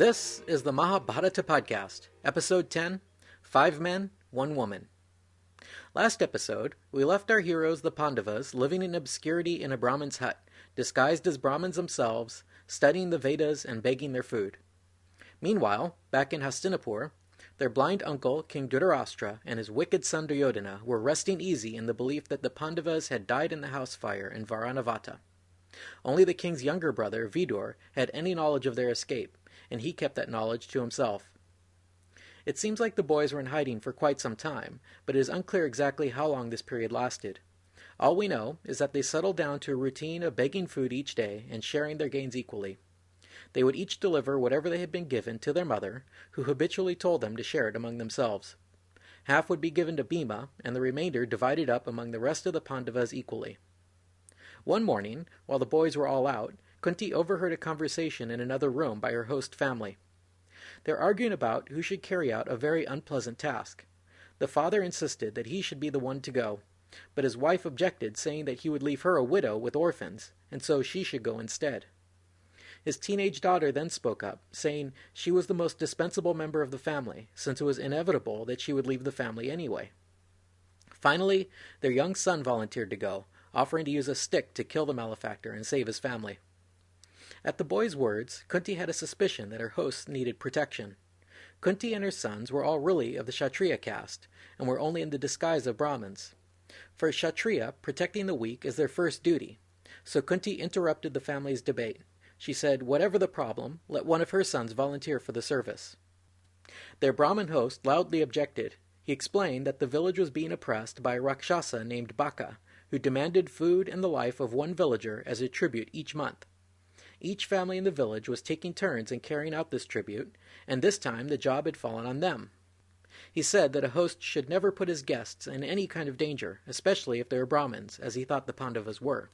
This is the Mahabharata podcast, episode 10, 5 Men, 1 Woman. Last episode, we left our heroes, the Pandavas, living in obscurity in a Brahmin's hut, disguised as Brahmins themselves, studying the Vedas and begging their food. Meanwhile, back in Hastinapur, their blind uncle, King Drupada, and his wicked son Duryodhana were resting easy in the belief that the Pandavas had died in the house fire in Varanavata. Only the king's younger brother, Vidur, had any knowledge of their escape, and he kept that knowledge to himself. It seems like the boys were in hiding for quite some time, but it is unclear exactly how long this period lasted. All we know is that they settled down to a routine of begging food each day and sharing their gains equally. They would each deliver whatever they had been given to their mother, who habitually told them to share it among themselves. Half would be given to Bhima, and the remainder divided up among the rest of the Pandavas equally. One morning, while the boys were all out, Kunti overheard a conversation in another room by her host family. They were arguing about who should carry out a very unpleasant task. The father insisted that he should be the one to go, but his wife objected, saying that he would leave her a widow with orphans, and so she should go instead. His teenage daughter then spoke up, saying she was the most dispensable member of the family, since it was inevitable that she would leave the family anyway. Finally, their young son volunteered to go, offering to use a stick to kill the malefactor and save his family. At the boy's words, Kunti had a suspicion that her hosts needed protection. Kunti and her sons were all really of the Kshatriya caste, and were only in the disguise of Brahmins. For a Kshatriya, protecting the weak is their first duty, so Kunti interrupted the family's debate. She said, whatever the problem, let one of her sons volunteer for the service. Their Brahmin host loudly objected. He explained that the village was being oppressed by a Rakshasa named Baka, who demanded food and the life of one villager as a tribute each month. Each family in the village was taking turns in carrying out this tribute, and this time the job had fallen on them. He said that a host should never put his guests in any kind of danger, especially if they were Brahmins, as he thought the Pandavas were.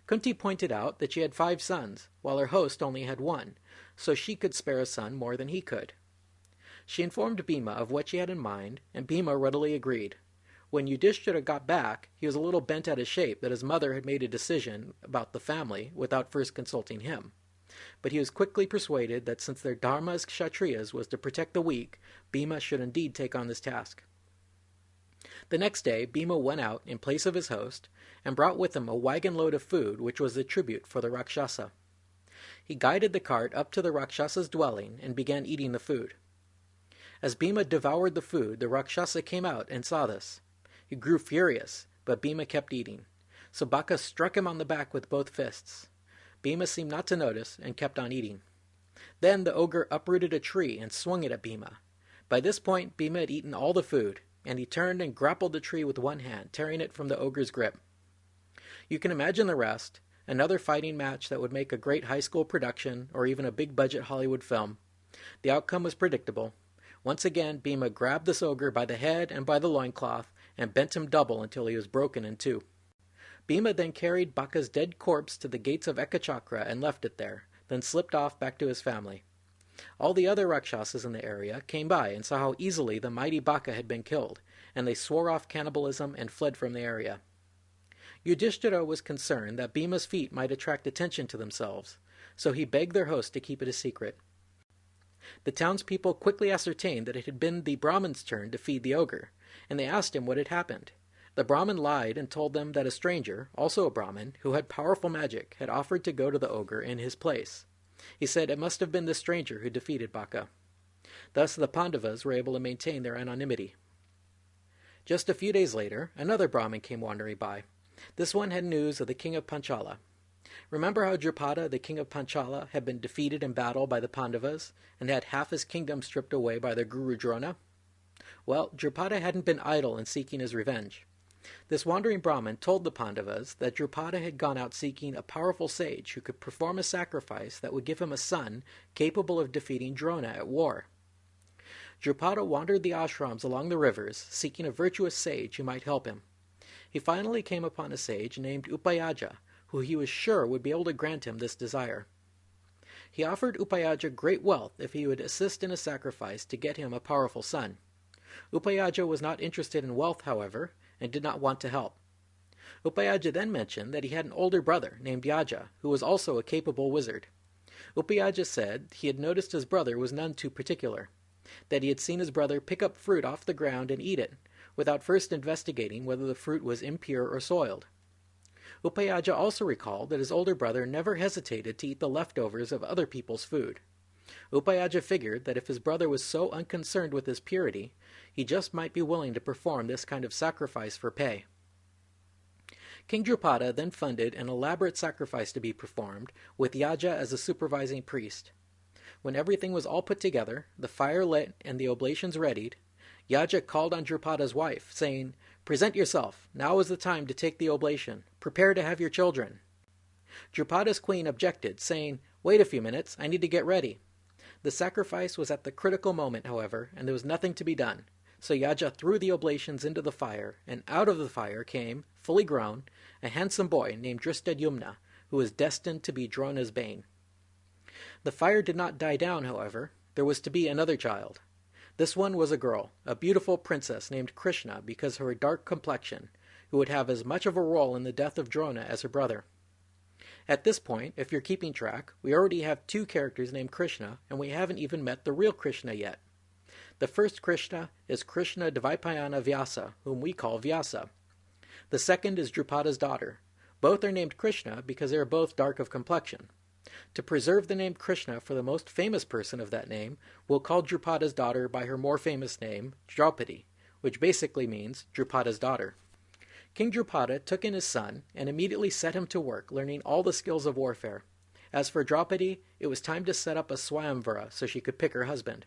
Kunti pointed out that she had 5 sons, while her host only had 1, so she could spare a son more than he could. She informed Bhima of what she had in mind, and Bhima readily agreed. When Yudhishthira got back, he was a little bent out of shape that his mother had made a decision about the family without first consulting him. But he was quickly persuaded that since their dharma as Kshatriyas was to protect the weak, Bhima should indeed take on this task. The next day, Bhima went out in place of his host, and brought with him a wagon load of food which was the tribute for the Rakshasa. He guided the cart up to the Rakshasa's dwelling and began eating the food. As Bhima devoured the food, the Rakshasa came out and saw this. He grew furious, but Bhima kept eating, so Baka struck him on the back with both fists. Bhima seemed not to notice and kept on eating. Then the ogre uprooted a tree and swung it at Bhima. By this point, Bhima had eaten all the food, and he turned and grappled the tree with one hand, tearing it from the ogre's grip. You can imagine the rest, another fighting match that would make a great high school production or even a big-budget Hollywood film. The outcome was predictable. Once again, Bhima grabbed this ogre by the head and by the loincloth, and bent him double until he was broken in 2. Bhima then carried Baka's dead corpse to the gates of Ekachakra and left it there, then slipped off back to his family. All the other Rakshasas in the area came by and saw how easily the mighty Baka had been killed, and they swore off cannibalism and fled from the area. Yudhishthira was concerned that Bhima's feat might attract attention to themselves, so he begged their host to keep it a secret. The townspeople quickly ascertained that it had been the Brahmin's turn to feed the ogre, and they asked him what had happened. The Brahmin lied and told them that a stranger, also a Brahmin, who had powerful magic, had offered to go to the ogre in his place. He said it must have been the stranger who defeated Baka. Thus the Pandavas were able to maintain their anonymity. Just a few days later, another Brahmin came wandering by. This one had news of the king of Panchala. Remember how Drupada, the king of Panchala, had been defeated in battle by the Pandavas, and had half his kingdom stripped away by their guru Drona? Well, Drupada hadn't been idle in seeking his revenge. This wandering Brahmin told the Pandavas that Drupada had gone out seeking a powerful sage who could perform a sacrifice that would give him a son capable of defeating Drona at war. Drupada wandered the ashrams along the rivers, seeking a virtuous sage who might help him. He finally came upon a sage named Upayaja, who he was sure would be able to grant him this desire. He offered Upayaja great wealth if he would assist in a sacrifice to get him a powerful son. Upayaja was not interested in wealth, however, and did not want to help. Upayaja then mentioned that he had an older brother named Yaja, who was also a capable wizard. Upayaja said he had noticed his brother was none too particular, that he had seen his brother pick up fruit off the ground and eat it, without first investigating whether the fruit was impure or soiled. Upayaja also recalled that his older brother never hesitated to eat the leftovers of other people's food. Upayaja figured that if his brother was so unconcerned with his purity, he just might be willing to perform this kind of sacrifice for pay. King Drupada then funded an elaborate sacrifice to be performed, with Yaja as a supervising priest. When everything was all put together, the fire lit and the oblations readied, Yaja called on Drupada's wife, saying, "Present yourself. Now is the time to take the oblation. Prepare to have your children." Drupada's queen objected, saying, "Wait a few minutes. I need to get ready." The sacrifice was at the critical moment, however, and there was nothing to be done. So Yaja threw the oblations into the fire, and out of the fire came, fully grown, a handsome boy named Drishtadyumna, who was destined to be Drona's bane. The fire did not die down, however. There was to be another child. This one was a girl, a beautiful princess named Krishna because of her dark complexion, who would have as much of a role in the death of Drona as her brother. At this point, if you're keeping track, we already have two characters named Krishna, and we haven't even met the real Krishna yet. The first Krishna is Krishna Dvaipayana Vyasa, whom we call Vyasa. The second is Drupada's daughter. Both are named Krishna because they are both dark of complexion. To preserve the name Krishna for the most famous person of that name, we'll call Drupada's daughter by her more famous name, Draupadi, which basically means Drupada's daughter. King Drupada took in his son and immediately set him to work learning all the skills of warfare. As for Draupadi, it was time to set up a Swayamvara so she could pick her husband.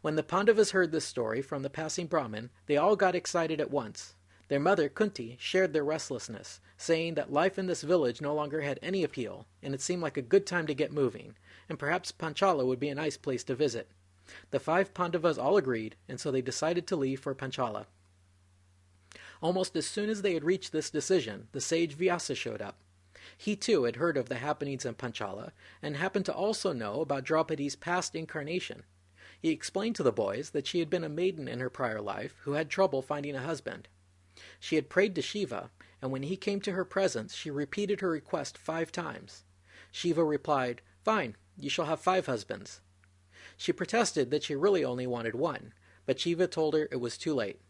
When the Pandavas heard this story from the passing Brahmin, they all got excited at once. Their mother, Kunti, shared their restlessness, saying that life in this village no longer had any appeal, and it seemed like a good time to get moving, and perhaps Panchala would be a nice place to visit. The 5 Pandavas all agreed, and so they decided to leave for Panchala. Almost as soon as they had reached this decision, the sage Vyasa showed up. He too had heard of the happenings in Panchala, and happened to also know about Draupadi's past incarnation. He explained to the boys that she had been a maiden in her prior life who had trouble finding a husband. She had prayed to Shiva, and when he came to her presence, she repeated her request 5 times. Shiva replied, "Fine, you shall have 5 husbands." She protested that she really only wanted 1, but Shiva told her it was too late.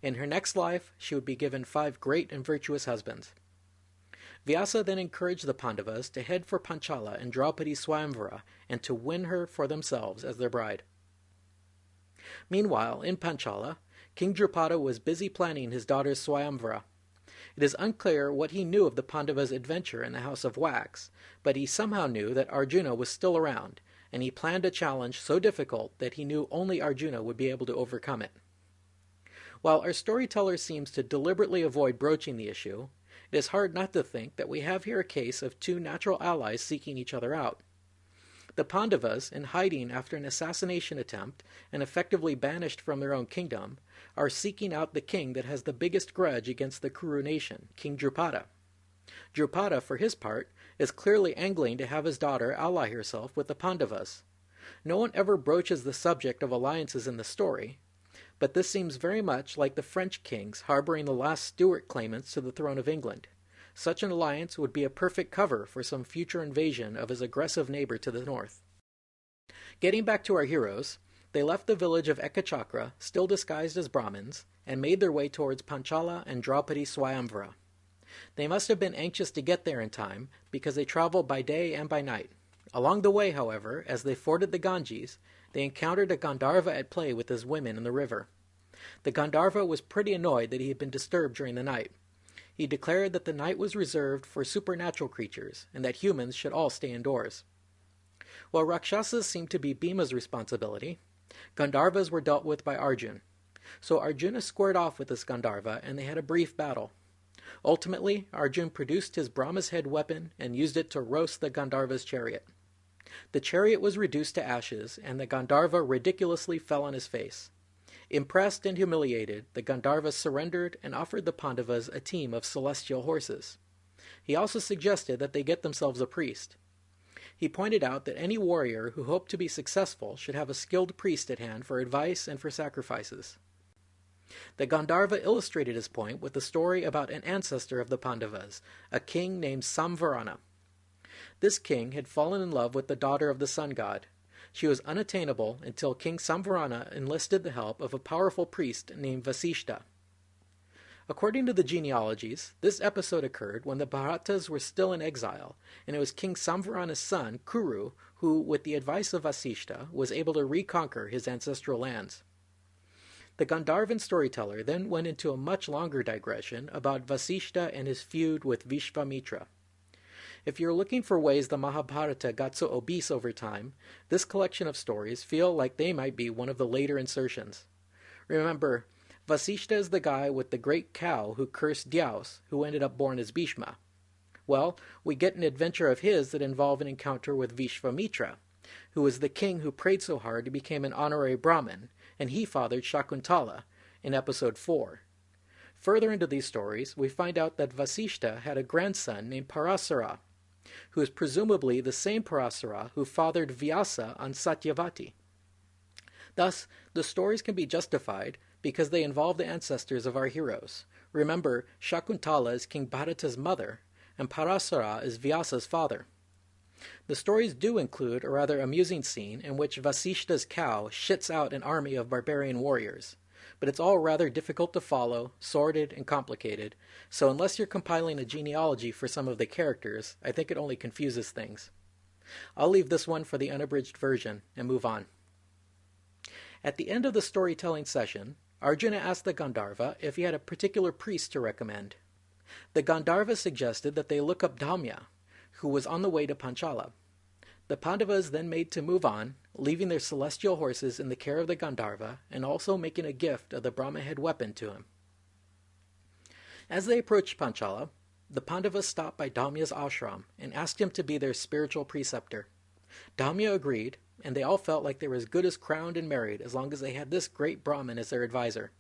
In her next life, she would be given 5 great and virtuous husbands. Vyasa then encouraged the Pandavas to head for Panchala and Draupadi Swayamvara and to win her for themselves as their bride. Meanwhile, in Panchala, King Drupada was busy planning his daughter's Swayamvara. It is unclear what he knew of the Pandavas' adventure in the House of Wax, but he somehow knew that Arjuna was still around, and he planned a challenge so difficult that he knew only Arjuna would be able to overcome it. While our storyteller seems to deliberately avoid broaching the issue, it is hard not to think that we have here a case of 2 natural allies seeking each other out. The Pandavas, in hiding after an assassination attempt and effectively banished from their own kingdom, are seeking out the king that has the biggest grudge against the Kuru nation, King Drupada. Drupada, for his part, is clearly angling to have his daughter ally herself with the Pandavas. No one ever broaches the subject of alliances in the story, but this seems very much like the French kings harboring the last Stuart claimants to the throne of England. Such an alliance would be a perfect cover for some future invasion of his aggressive neighbor to the north. Getting back to our heroes, they left the village of Ekachakra, still disguised as Brahmins, and made their way towards Panchala and Draupadi Swayamvara. They must have been anxious to get there in time, because they traveled by day and by night. Along the way, however, as they forded the Ganges, they encountered a Gandharva at play with his women in the river. The Gandharva was pretty annoyed that he had been disturbed during the night. He declared that the night was reserved for supernatural creatures, and that humans should all stay indoors. While Rakshasas seemed to be Bhima's responsibility, Gandharvas were dealt with by Arjuna. So Arjuna squared off with this Gandharva, and they had a brief battle. Ultimately, Arjuna produced his Brahma's head weapon and used it to roast the Gandharva's chariot. The chariot was reduced to ashes, and the Gandharva ridiculously fell on his face. Impressed and humiliated, the Gandharva surrendered and offered the Pandavas a team of celestial horses. He also suggested that they get themselves a priest. He pointed out that any warrior who hoped to be successful should have a skilled priest at hand for advice and for sacrifices. The Gandharva illustrated his point with a story about an ancestor of the Pandavas, a king named Samvarana. This king had fallen in love with the daughter of the sun god. She was unattainable until King Samvarana enlisted the help of a powerful priest named Vasishta. According to the genealogies, this episode occurred when the Bharatas were still in exile, and it was King Samvarana's son, Kuru, who, with the advice of Vasishta, was able to reconquer his ancestral lands. The Gandharvan storyteller then went into a much longer digression about Vasishta and his feud with Vishvamitra. If you're looking for ways the Mahabharata got so obese over time, this collection of stories feel like they might be one of the later insertions. Remember, Vasishta is the guy with the great cow who cursed Dyaus, who ended up born as Bhishma. Well, we get an adventure of his that involved an encounter with Vishvamitra, who was the king who prayed so hard he became an honorary Brahmin, and he fathered Shakuntala in episode 4. Further into these stories, we find out that Vasishta had a grandson named Parasara, who is presumably the same Parasara who fathered Vyasa on Satyavati. Thus, the stories can be justified because they involve the ancestors of our heroes. Remember, Shakuntala is King Bharata's mother, and Parasara is Vyasa's father. The stories do include a rather amusing scene in which Vasishta's cow shits out an army of barbarian warriors, but it's all rather difficult to follow, sordid, and complicated, so unless you're compiling a genealogy for some of the characters, I think it only confuses things. I'll leave this one for the unabridged version and move on. At the end of the storytelling session, Arjuna asked the Gandharva if he had a particular priest to recommend. The Gandharva suggested that they look up Dhamya, who was on the way to Panchala. The Pandavas then made to move on, leaving their celestial horses in the care of the Gandharva and also making a gift of the Brahma-head weapon to him. As they approached Panchala, the Pandavas stopped by Dhamya's ashram and asked him to be their spiritual preceptor. Dhamya agreed, and they all felt like they were as good as crowned and married as long as they had this great Brahmin as their advisor.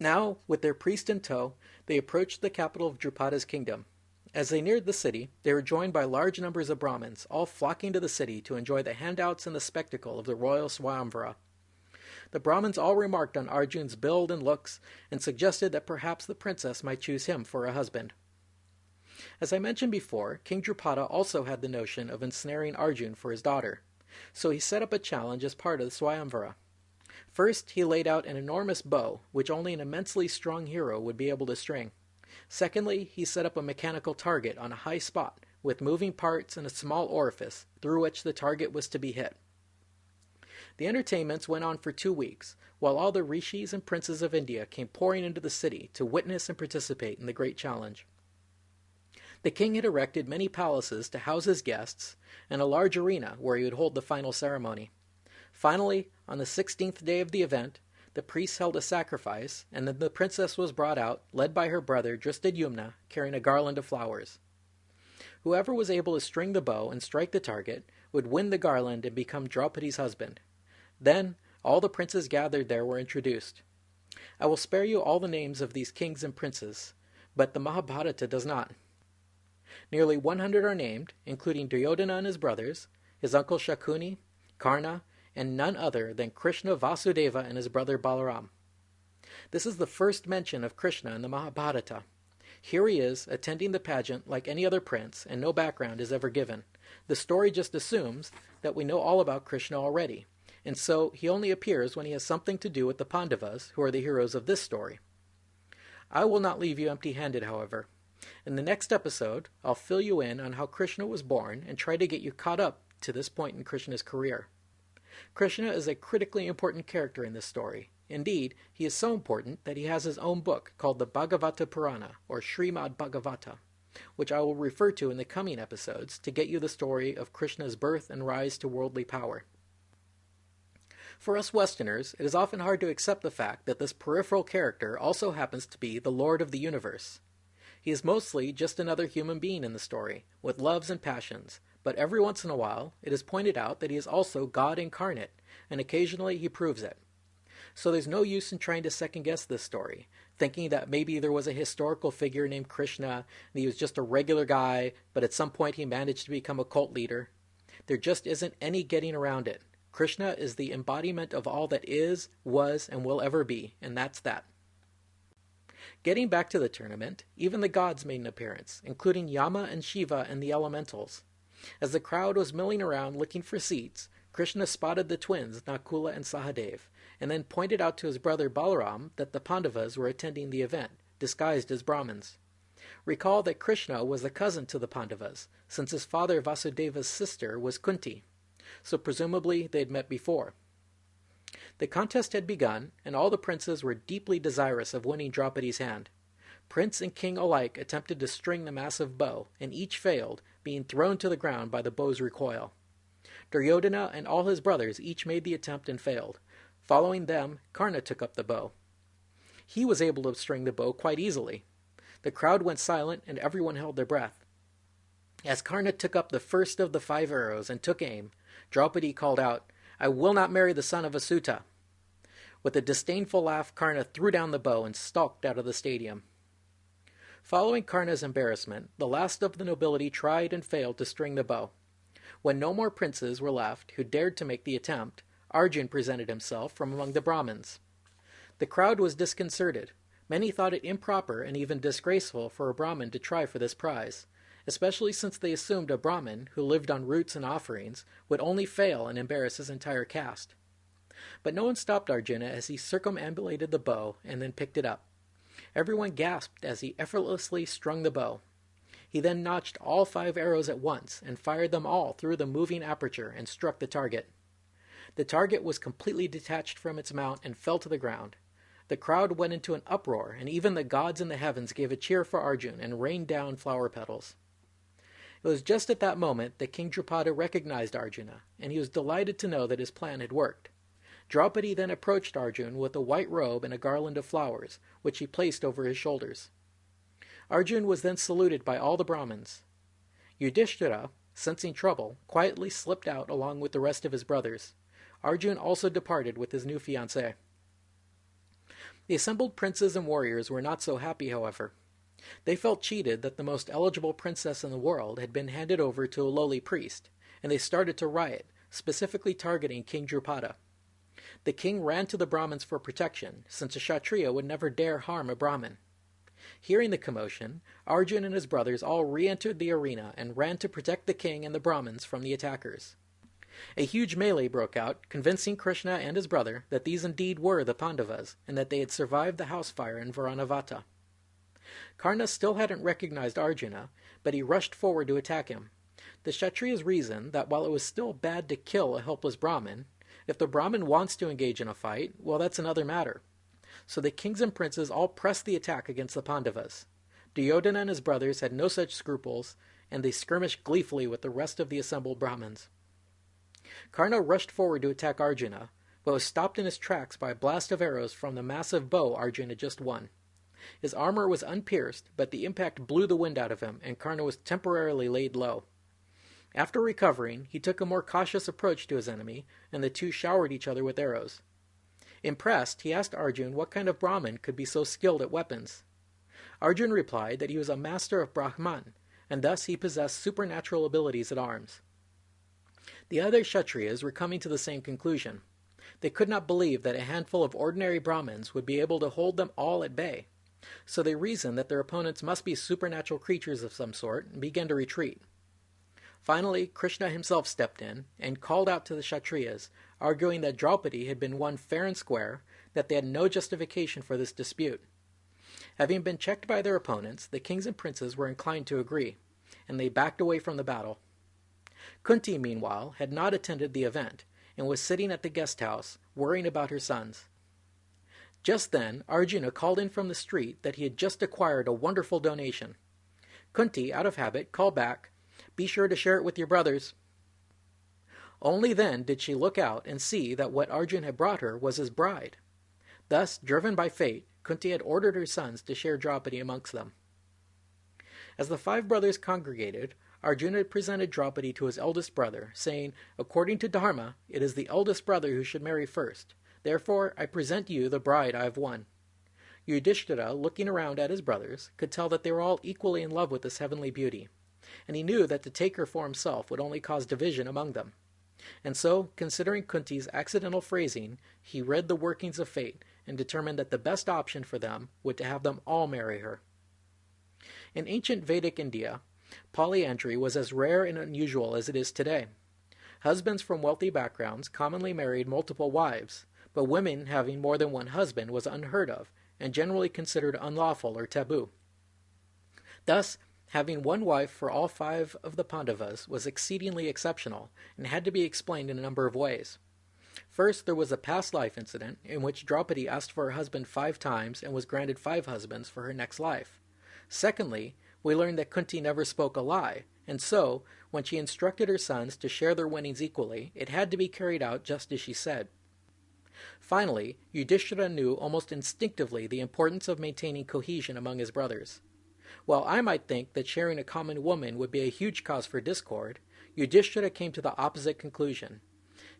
Now, with their priest in tow, they approached the capital of Drupada's kingdom. As they neared the city, they were joined by large numbers of Brahmins, all flocking to the city to enjoy the handouts and the spectacle of the royal Swayamvara. The Brahmins all remarked on Arjun's build and looks, and suggested that perhaps the princess might choose him for a husband. As I mentioned before, King Drupada also had the notion of ensnaring Arjun for his daughter, so he set up a challenge as part of the Swayamvara. First, he laid out an enormous bow, which only an immensely strong hero would be able to string. Secondly, he set up a mechanical target on a high spot, with moving parts and a small orifice, through which the target was to be hit. The entertainments went on for 2 weeks, while all the rishis and princes of India came pouring into the city to witness and participate in the great challenge. The king had erected many palaces to house his guests, and a large arena where he would hold the final ceremony. Finally, on the 16th day of the event, the priests held a sacrifice, and then the princess was brought out, led by her brother Drishtadyumna, carrying a garland of flowers. Whoever was able to string the bow and strike the target would win the garland and become Draupadi's husband. Then, all the princes gathered there were introduced. I will spare you all the names of these kings and princes, but the Mahabharata does not. Nearly 100 are named, including Duryodhana and his brothers, his uncle Shakuni, Karna, and none other than Krishna, Vasudeva, and his brother Balaram. This is the first mention of Krishna in the Mahabharata. Here he is, attending the pageant like any other prince, and no background is ever given. The story just assumes that we know all about Krishna already, and so he only appears when he has something to do with the Pandavas, who are the heroes of this story. I will not leave you empty-handed, however. In the next episode, I'll fill you in on how Krishna was born and try to get you caught up to this point in Krishna's career. Krishna is a critically important character in this story. Indeed, he is so important that he has his own book called the Bhagavata Purana, or Srimad Bhagavata, which I will refer to in the coming episodes to get you the story of Krishna's birth and rise to worldly power. For us Westerners, it is often hard to accept the fact that this peripheral character also happens to be the Lord of the universe. He is mostly just another human being in the story, with loves and passions, but every once in a while it is pointed out that he is also God incarnate, and occasionally he proves it. So there's no use in trying to second-guess this story, thinking that maybe there was a historical figure named Krishna, and he was just a regular guy, but at some point he managed to become a cult leader. There just isn't any getting around it. Krishna is the embodiment of all that is, was, and will ever be, and that's that. Getting back to the tournament, even the gods made an appearance, including Yama and Shiva and the elementals. As the crowd was milling around looking for seats, Krishna spotted the twins, Nakula and Sahadev, and then pointed out to his brother Balaram that the Pandavas were attending the event, disguised as Brahmins. Recall that Krishna was a cousin to the Pandavas, since his father Vasudeva's sister was Kunti, so presumably they had met before. The contest had begun, and all the princes were deeply desirous of winning Draupadi's hand. Prince and king alike attempted to string the massive bow, and each failed, being thrown to the ground by the bow's recoil. Duryodhana and all his brothers each made the attempt and failed. Following them, Karna took up the bow. He was able to string the bow quite easily. The crowd went silent, and everyone held their breath. As Karna took up the first of the 5 arrows and took aim, Draupadi called out, "I will not marry the son of a Sutta." With a disdainful laugh, Karna threw down the bow and stalked out of the stadium. Following Karna's embarrassment, the last of the nobility tried and failed to string the bow. When no more princes were left who dared to make the attempt, Arjun presented himself from among the Brahmins. The crowd was disconcerted. Many thought it improper and even disgraceful for a Brahmin to try for this prize, especially since they assumed a Brahmin who lived on roots and offerings would only fail and embarrass his entire caste. But no one stopped Arjuna as he circumambulated the bow and then picked it up. Everyone gasped as he effortlessly strung the bow. He then notched all 5 arrows at once and fired them all through the moving aperture and struck the target. The target was completely detached from its mount and fell to the ground. The crowd went into an uproar, and even the gods in the heavens gave a cheer for Arjun and rained down flower petals. It was just at that moment that King Drupada recognized Arjuna, and he was delighted to know that his plan had worked. Draupadi then approached Arjun with a white robe and a garland of flowers, which he placed over his shoulders. Arjun was then saluted by all the Brahmins. Yudhishthira, sensing trouble, quietly slipped out along with the rest of his brothers. Arjun also departed with his new fiancée. The assembled princes and warriors were not so happy, however. They felt cheated that the most eligible princess in the world had been handed over to a lowly priest, and they started to riot, specifically targeting King Drupada. The king ran to the Brahmins for protection, since a Kshatriya would never dare harm a Brahmin. Hearing the commotion, Arjun and his brothers all re-entered the arena and ran to protect the king and the Brahmins from the attackers. A huge melee broke out, convincing Krishna and his brother that these indeed were the Pandavas, and that they had survived the house fire in Varanavata. Karna still hadn't recognized Arjuna, but he rushed forward to attack him. The Kshatriyas reasoned that while it was still bad to kill a helpless Brahmin, if the Brahmin wants to engage in a fight, well, that's another matter. So the kings and princes all pressed the attack against the Pandavas. Duryodhana and his brothers had no such scruples, and they skirmished gleefully with the rest of the assembled Brahmins. Karna rushed forward to attack Arjuna, but was stopped in his tracks by a blast of arrows from the massive bow Arjuna had just won. His armor was unpierced, but the impact blew the wind out of him, and Karna was temporarily laid low. After recovering, he took a more cautious approach to his enemy, and the two showered each other with arrows. Impressed, he asked Arjun what kind of Brahmin could be so skilled at weapons. Arjun replied that he was a master of Brahman, and thus he possessed supernatural abilities at arms. The other Kshatriyas were coming to the same conclusion. They could not believe that a handful of ordinary Brahmins would be able to hold them all at bay, so they reasoned that their opponents must be supernatural creatures of some sort and began to retreat. Finally, Krishna himself stepped in and called out to the Kshatriyas, arguing that Draupadi had been won fair and square, that they had no justification for this dispute. Having been checked by their opponents, the kings and princes were inclined to agree, and they backed away from the battle. Kunti, meanwhile, had not attended the event, and was sitting at the guest house, worrying about her sons. Just then, Arjuna called in from the street that he had just acquired a wonderful donation. Kunti, out of habit, called back, "Be sure to share it with your brothers." Only then did she look out and see that what Arjun had brought her was his bride. Thus, driven by fate, Kunti had ordered her sons to share Draupadi amongst them. As the 5 brothers congregated, Arjuna presented Draupadi to his eldest brother, saying, "According to Dharma, it is the eldest brother who should marry first. Therefore, I present you the bride I have won." Yudhishthira, looking around at his brothers, could tell that they were all equally in love with this heavenly beauty, and he knew that to take her for himself would only cause division among them. And so, considering Kunti's accidental phrasing, he read the workings of fate and determined that the best option for them would to have them all marry her. In ancient Vedic India, Polyandry was as rare and unusual as it is today. Husbands from wealthy backgrounds commonly married multiple wives, but women having more than one husband was unheard of and generally considered unlawful or taboo. Thus, having one wife for all 5 of the Pandavas was exceedingly exceptional and had to be explained in a number of ways. First, there was a past life incident in which Draupadi asked for her husband 5 times and was granted 5 husbands for her next life. Secondly, we learned that Kunti never spoke a lie, and so, when she instructed her sons to share their winnings equally, it had to be carried out just as she said. Finally, Yudhishthira knew almost instinctively the importance of maintaining cohesion among his brothers. While I might think that sharing a common woman would be a huge cause for discord, Yudhishthira came to the opposite conclusion.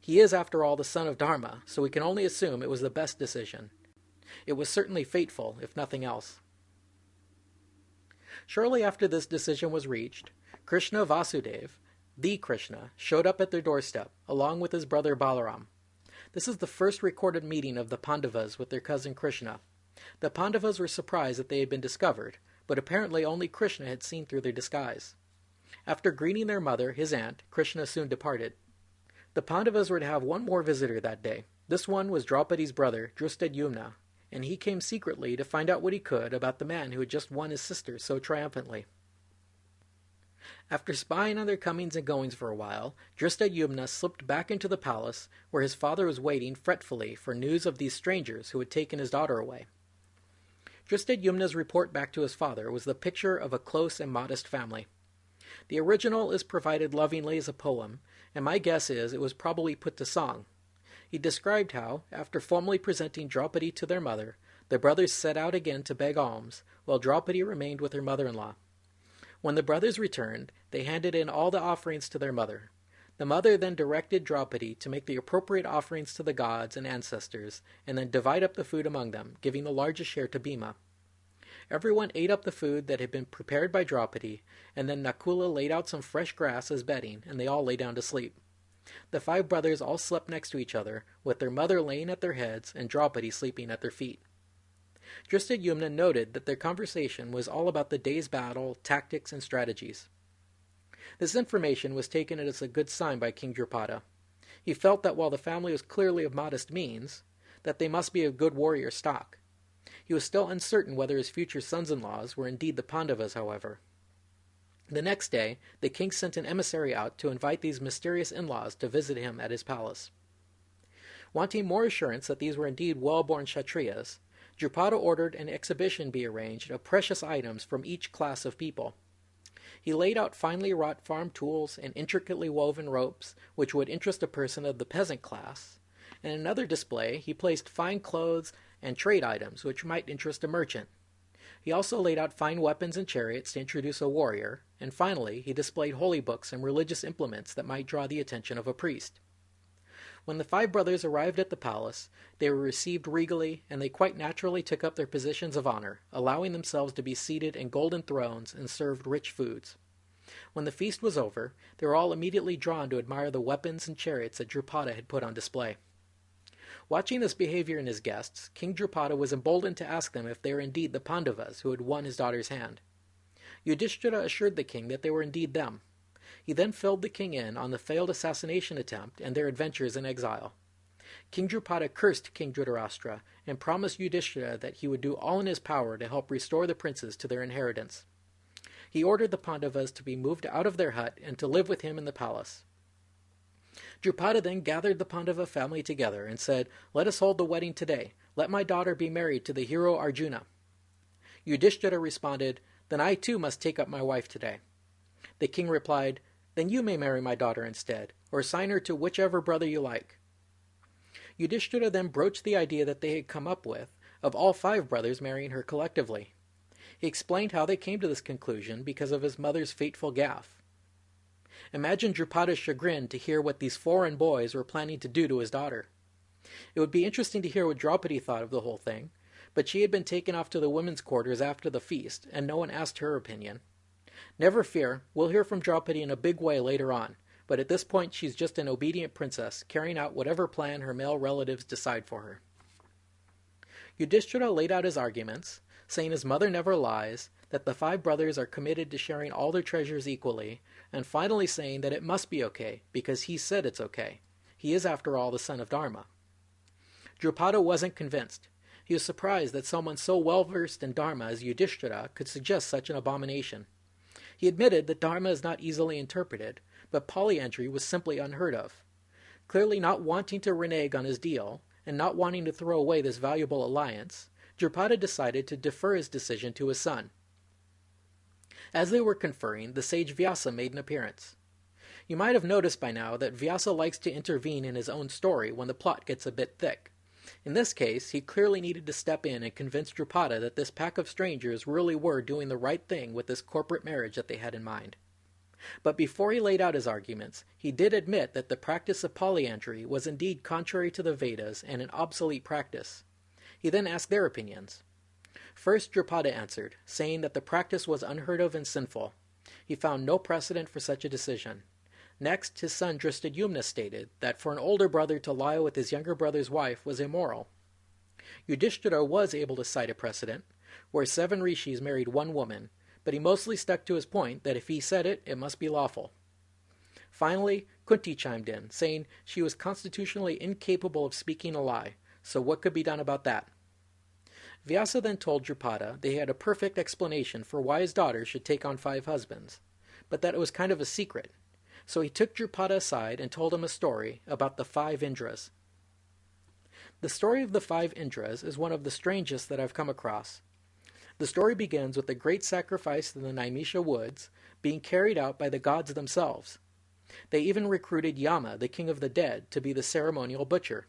He is, after all, the son of Dharma, so we can only assume it was the best decision. It was certainly fateful, if nothing else. Shortly after this decision was reached, Krishna Vasudeva, the Krishna, showed up at their doorstep, along with his brother Balaram. This is the first recorded meeting of the Pandavas with their cousin Krishna. The Pandavas were surprised that they had been discovered, but apparently only Krishna had seen through their disguise. After greeting their mother, his aunt, Krishna soon departed. The Pandavas were to have one more visitor that day. This one was Draupadi's brother, Drupada, and he came secretly to find out what he could about the man who had just won his sister so triumphantly. After spying on their comings and goings for a while, Drupada slipped back into the palace, where his father was waiting fretfully for news of these strangers who had taken his daughter away. Drustadyumna's report back to his father was the picture of a close and modest family. The original is provided lovingly as a poem, and my guess is it was probably put to song. He described how, after formally presenting Draupadi to their mother, the brothers set out again to beg alms, while Draupadi remained with her mother-in-law. When the brothers returned, they handed in all the offerings to their mother. The mother then directed Draupadi to make the appropriate offerings to the gods and ancestors, and then divide up the food among them, giving the largest share to Bhima. Everyone ate up the food that had been prepared by Draupadi, and then Nakula laid out some fresh grass as bedding, and they all lay down to sleep. The 5 brothers all slept next to each other, with their mother laying at their heads and Draupadi sleeping at their feet. Drustadyumna noted that their conversation was all about the day's battle, tactics, and strategies. This information was taken as a good sign by King Drupada. He felt that while the family was clearly of modest means, that they must be of good warrior stock. He was still uncertain whether his future sons-in-laws were indeed the Pandavas, however. The next day, the king sent an emissary out to invite these mysterious in-laws to visit him at his palace. Wanting more assurance that these were indeed well-born Kshatriyas, Drupada ordered an exhibition be arranged of precious items from each class of people. He laid out finely wrought farm tools and intricately woven ropes which would interest a person of the peasant class, and in another display he placed fine clothes and trade items which might interest a merchant. He also laid out fine weapons and chariots to introduce a warrior, and finally he displayed holy books and religious implements that might draw the attention of a priest. When the 5 brothers arrived at the palace, they were received regally, and they quite naturally took up their positions of honor, allowing themselves to be seated in golden thrones and served rich foods. When the feast was over, they were all immediately drawn to admire the weapons and chariots that Drupada had put on display. Watching this behavior in his guests, King Drupada was emboldened to ask them if they were indeed the Pandavas who had won his daughter's hand. Yudhishthira assured the king that they were indeed them. He then filled the king in on the failed assassination attempt and their adventures in exile. King Drupada cursed King Dhritarashtra and promised Yudhishthira that he would do all in his power to help restore the princes to their inheritance. He ordered the Pandavas to be moved out of their hut and to live with him in the palace. Drupada then gathered the Pandava family together and said, "Let us hold the wedding today. Let my daughter be married to the hero Arjuna." Yudhishthira responded, "Then I too must take up my wife today." The king replied, "Then you may marry my daughter instead, or sign her to whichever brother you like." Yudhishthira then broached the idea that they had come up with, of all 5 brothers marrying her collectively. He explained how they came to this conclusion because of his mother's fateful gaffe. Imagine Drupada's chagrin to hear what these foreign boys were planning to do to his daughter. It would be interesting to hear what Draupadi thought of the whole thing, but she had been taken off to the women's quarters after the feast, and no one asked her opinion. Never fear, we'll hear from Draupadi in a big way later on, but at this point she's just an obedient princess, carrying out whatever plan her male relatives decide for her. Yudhishthira laid out his arguments, saying his mother never lies, that the five brothers are committed to sharing all their treasures equally, and finally saying that it must be okay because he said it's okay. He is, after all, the son of Dharma. Drupada wasn't convinced. He was surprised that someone so well-versed in Dharma as Yudhishthira could suggest such an abomination. He admitted that Dharma is not easily interpreted, but polyandry was simply unheard of. Clearly not wanting to renege on his deal, and not wanting to throw away this valuable alliance, Drupada decided to defer his decision to his son. As they were conferring, the sage Vyasa made an appearance. You might have noticed by now that Vyasa likes to intervene in his own story when the plot gets a bit thick. In this case, he clearly needed to step in and convince Drupada that this pack of strangers really were doing the right thing with this corporate marriage that they had in mind. But before he laid out his arguments, he did admit that the practice of polyandry was indeed contrary to the Vedas and an obsolete practice. He then asked their opinions. First, Drupada answered, saying that the practice was unheard of and sinful. He found no precedent for such a decision. Next, his son Drishtadyumna stated that for an older brother to lie with his younger brother's wife was immoral. Yudhishthira was able to cite a precedent, where 7 rishis married one woman, but he mostly stuck to his point that if he said it, it must be lawful. Finally, Kunti chimed in, saying she was constitutionally incapable of speaking a lie, so what could be done about that? Vyasa then told Drupada they had a perfect explanation for why his daughter should take on 5 husbands, but that it was kind of a secret. So he took Drupada aside and told him a story about the 5 Indras. The story of the 5 Indras is one of the strangest that I've come across. The story begins with a great sacrifice in the Naimisha woods being carried out by the gods themselves. They even recruited Yama, the king of the dead, to be the ceremonial butcher.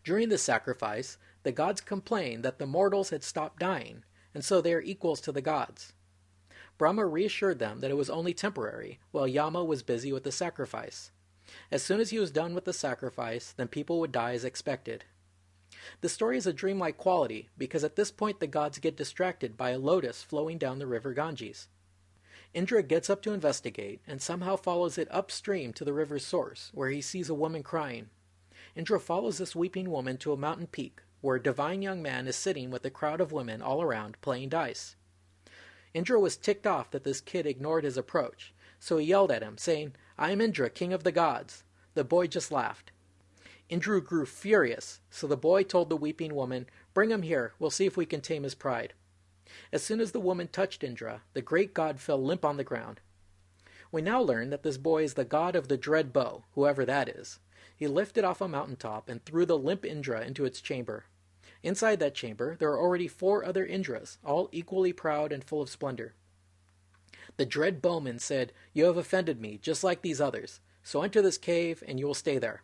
During the sacrifice, the gods complained that the mortals had stopped dying, and so they are equals to the gods. Brahma reassured them that it was only temporary, while Yama was busy with the sacrifice. As soon as he was done with the sacrifice, then people would die as expected. The story is a dreamlike quality, because at this point the gods get distracted by a lotus flowing down the river Ganges. Indra gets up to investigate, and somehow follows it upstream to the river's source, where he sees a woman crying. Indra follows this weeping woman to a mountain peak, where a divine young man is sitting with a crowd of women all around playing dice. Indra was ticked off that this kid ignored his approach, so he yelled at him, saying, "I am Indra, king of the gods." The boy just laughed. Indra grew furious, so the boy told the weeping woman, "Bring him here, we'll see if we can tame his pride." As soon as the woman touched Indra, the great god fell limp on the ground. We now learn that this boy is the god of the dread bow, whoever that is. He lifted off a mountaintop and threw the limp Indra into its chamber. Inside that chamber, there are already 4 other Indras, all equally proud and full of splendor. The dread bowman said, "You have offended me, just like these others, so enter this cave and you will stay there."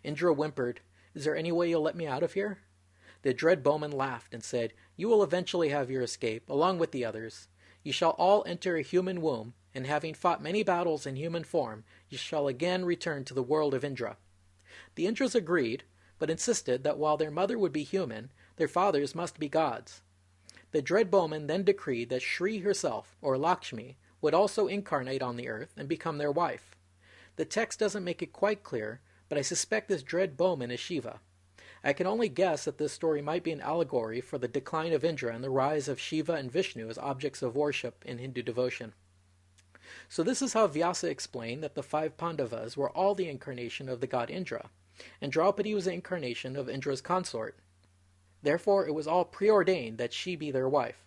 Indra whimpered, "Is there any way you'll let me out of here?" The dread bowman laughed and said, "You will eventually have your escape, along with the others. You shall all enter a human womb, and having fought many battles in human form, you shall again return to the world of Indra." The Indras agreed, but insisted that while their mother would be human, their fathers must be gods. The dread bowman then decreed that Shri herself, or Lakshmi, would also incarnate on the earth and become their wife. The text doesn't make it quite clear, but I suspect this dread bowman is Shiva. I can only guess that this story might be an allegory for the decline of Indra and the rise of Shiva and Vishnu as objects of worship in Hindu devotion. So this is how Vyasa explained that the 5 Pandavas were all the incarnation of the god Indra, and Draupadi was the incarnation of Indra's consort. Therefore it was all preordained that she be their wife.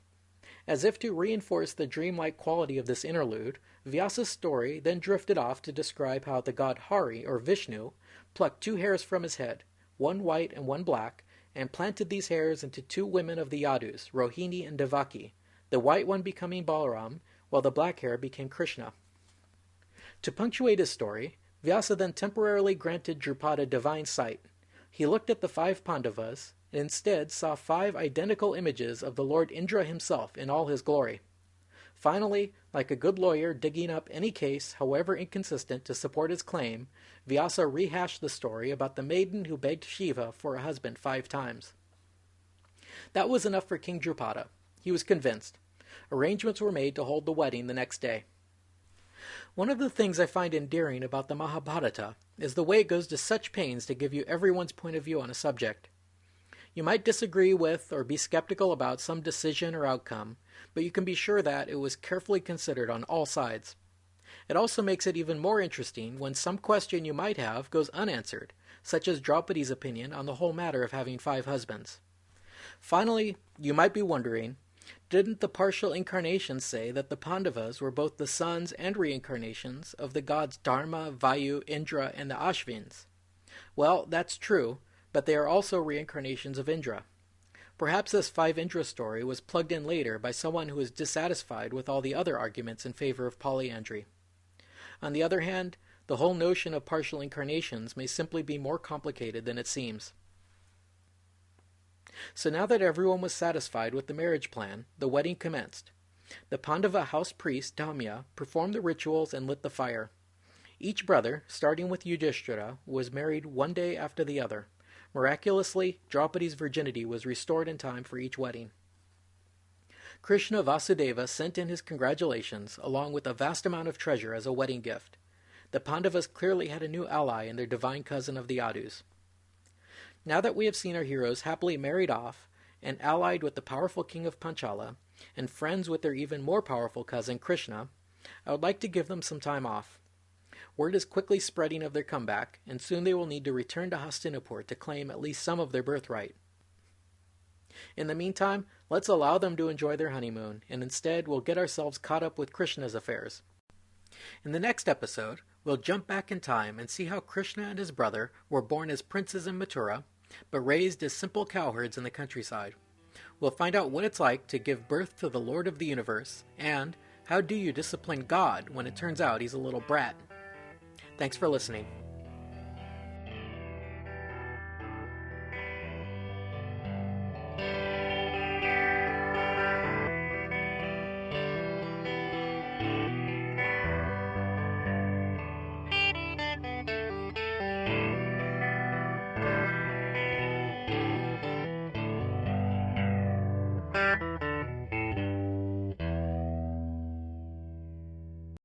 As if to reinforce the dreamlike quality of this interlude, Vyasa's story then drifted off to describe how the god Hari, or Vishnu, plucked 2 hairs from his head, one white and one black, and planted these hairs into 2 women of the Yadus, Rohini and Devaki, the white one becoming Balaram, while the black hair became Krishna. To punctuate his story, Vyasa then temporarily granted Drupada divine sight. He looked at the 5 Pandavas, and instead saw 5 identical images of the Lord Indra himself in all his glory. Finally, like a good lawyer digging up any case, however inconsistent, to support his claim, Vyasa rehashed the story about the maiden who begged Shiva for a husband 5 times. That was enough for King Drupada. He was convinced. Arrangements were made to hold the wedding the next day. One of the things I find endearing about the Mahabharata is the way it goes to such pains to give you everyone's point of view on a subject. You might disagree with or be skeptical about some decision or outcome, but you can be sure that it was carefully considered on all sides. It also makes it even more interesting when some question you might have goes unanswered, such as Draupadi's opinion on the whole matter of having 5 husbands. Finally, you might be wondering, didn't the partial incarnations say that the Pandavas were both the sons and reincarnations of the gods Dharma, Vayu, Indra, and the Ashvins? Well, that's true, but they are also reincarnations of Indra. Perhaps this 5 Indra story was plugged in later by someone who was dissatisfied with all the other arguments in favor of polyandry. On the other hand, the whole notion of partial incarnations may simply be more complicated than it seems. So now that everyone was satisfied with the marriage plan, the wedding commenced. The Pandava house priest, Damya, performed the rituals and lit the fire. Each brother, starting with Yudhishthira, was married one day after the other. Miraculously, Draupadi's virginity was restored in time for each wedding. Krishna Vasudeva sent in his congratulations, along with a vast amount of treasure as a wedding gift. The Pandavas clearly had a new ally in their divine cousin of the Yadus. Now that we have seen our heroes happily married off, and allied with the powerful king of Panchala, and friends with their even more powerful cousin Krishna, I would like to give them some time off. Word is quickly spreading of their comeback, and soon they will need to return to Hastinapur to claim at least some of their birthright. In the meantime, let's allow them to enjoy their honeymoon, and instead we'll get ourselves caught up with Krishna's affairs. In the next episode, we'll jump back in time and see how Krishna and his brother were born as princes in Mathura, but raised as simple cowherds in the countryside. We'll find out what it's like to give birth to the Lord of the Universe, and how do you discipline God when it turns out he's a little brat. Thanks for listening.